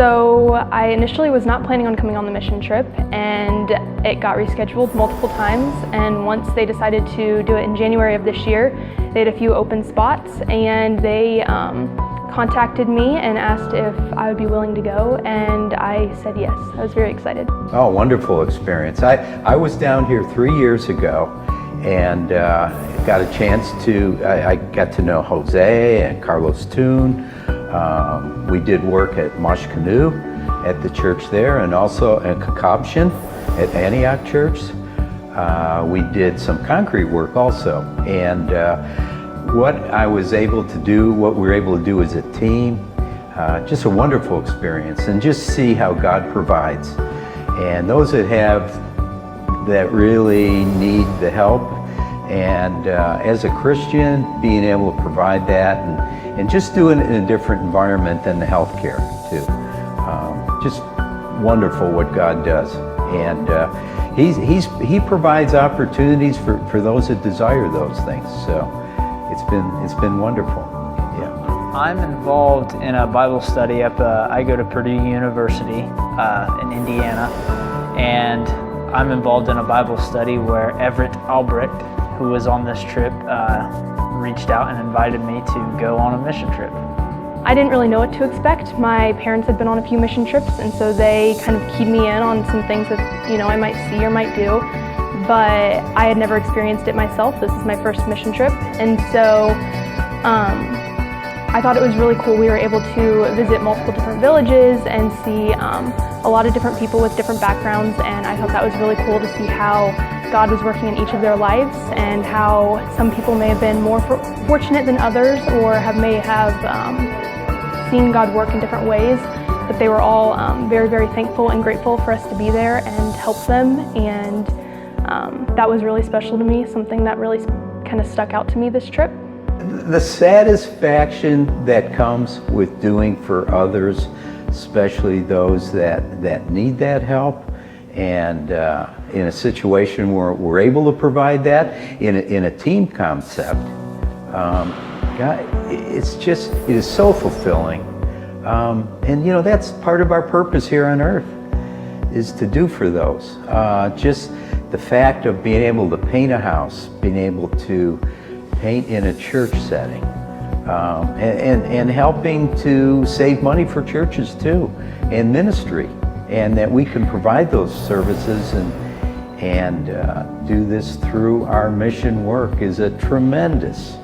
So I initially was not planning on coming on the mission trip, and it got rescheduled multiple times, and once they decided to do it in January of this year, they had a few open spots, and they contacted me and asked if I would be willing to go, and I said yes. I was very excited. Oh, wonderful experience. I was down here 3 years ago and got a chance I got to know Jose and Carlos Toon. We did work at Mosh Canoe at the church there, and also at Kakabshin at Antioch Church. We did some concrete work also, and what we were able to do as a team, just a wonderful experience, and just see how God provides. And those that really need the help, and as a Christian, being able to provide that, and just do it in a different environment than the healthcare too. Just wonderful what God does, and He provides opportunities for those that desire those things. So it's been wonderful. Yeah. I'm involved in a Bible study I go to Purdue University in Indiana, and I'm involved in a Bible study where Everett Albrecht, who was on this trip, reached out and invited me to go on a mission trip. I didn't really know what to expect. My parents had been on a few mission trips, and so they kind of keyed me in on some things that I might see or might do. But I had never experienced it myself. This is my first mission trip, and so I thought it was really cool. We were able to visit multiple different villages and see a lot of different people with different backgrounds, and I thought that was really cool to see how God was working in each of their lives, and how some people may have been more fortunate than others, or may have seen God work in different ways, but they were all very, very thankful and grateful for us to be there and help them, and that was really special to me, something that really kind of stuck out to me this trip. The satisfaction that comes with doing for others, especially those that need that help, and in a situation where we're able to provide that in a team concept, God, it is so fulfilling, and that's part of our purpose here on earth, is to do for those. Just the fact of being able to paint a house, being able to paint in a church setting, and helping to save money for churches too, and ministry, and that we can provide those services and do this through our mission work is a tremendous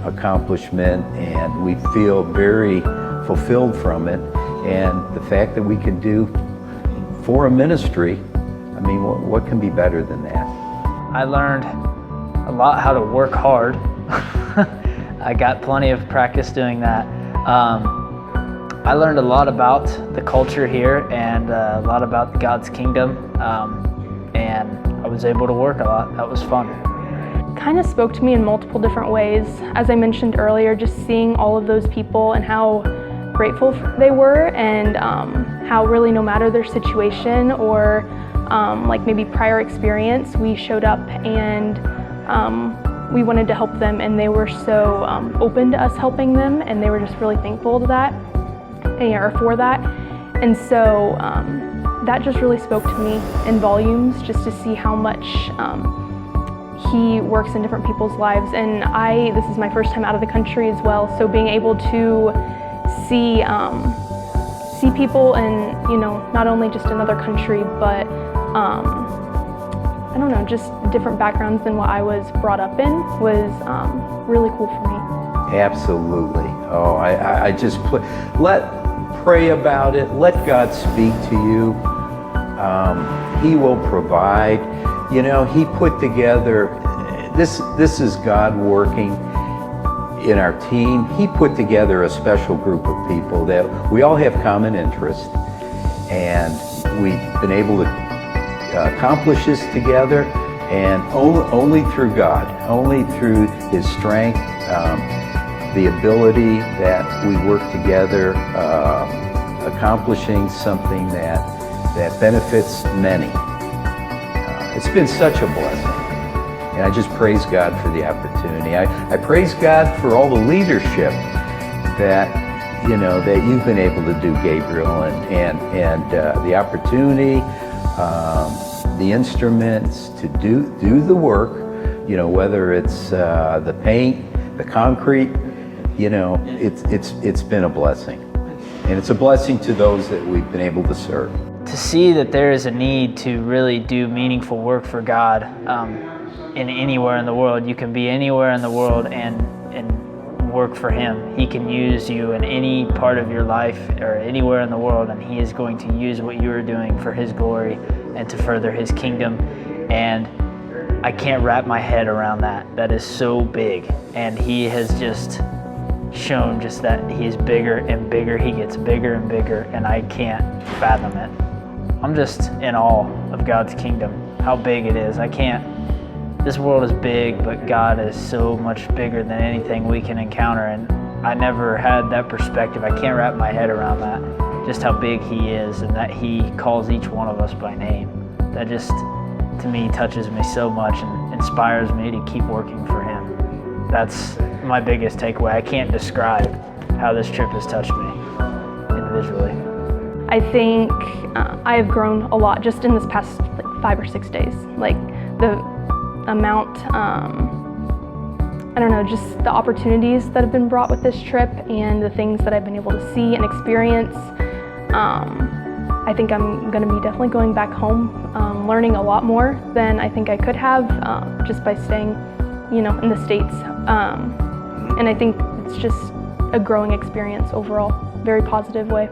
accomplishment, and we feel very fulfilled from it. And the fact that we can do for a ministry, I mean, what can be better than that? I learned a lot how to work hard. I got plenty of practice doing that. I learned a lot about the culture here, and a lot about God's kingdom, and I was able to work a lot. That was fun. Kind of spoke to me in multiple different ways. As I mentioned earlier, just seeing all of those people and how grateful they were, and how really no matter their situation or like maybe prior experience, we showed up and we wanted to help them, and they were so open to us helping them, and they were just really thankful to that, or for that. And so that just really spoke to me in volumes, just to see how much He works in different people's lives. And this is my first time out of the country as well, so being able to see people in, not only just another country, but I don't know, just different backgrounds than what I was brought up in was really cool for me. Absolutely. Oh, I just pray about it. Let God speak to you. He will provide. He put together, this is God working in our team. He put together a special group of people that we all have common interests, and we've been able to accomplish this together, and only through God, only through His strength, the ability that we work together, accomplishing something that benefits many. It's been such a blessing, and I just praise God for the opportunity. I praise God for all the leadership that that you've been able to do, Gabriel, and the opportunity, the instruments to do the work, whether it's the paint, the concrete, it's been a blessing. And it's a blessing to those that we've been able to serve. To see that there is a need to really do meaningful work for God in anywhere in the world. You can be anywhere in the world and work for Him. He can use you in any part of your life or anywhere in the world, and He is going to use what you are doing for His glory and to further His kingdom. And I can't wrap my head around that. That is so big. And He has just shown just that He's bigger and bigger. He gets bigger and bigger, and I can't fathom it. I'm just in awe of God's kingdom, how big it is. This world is big, but God is so much bigger than anything we can encounter, and I never had that perspective. I can't wrap my head around that, just how big He is and that He calls each one of us by name. That just, to me, touches me so much and inspires me to keep working for Him. That's my biggest takeaway. I can't describe how this trip has touched me individually. I think I have grown a lot just in this past 5 or 6 days. Like the amount, I don't know, just the opportunities that have been brought with this trip and the things that I've been able to see and experience. I think I'm going to be definitely going back home, learning a lot more than I think I could have just by staying, in the States. And I think it's just a growing experience overall, very positive way.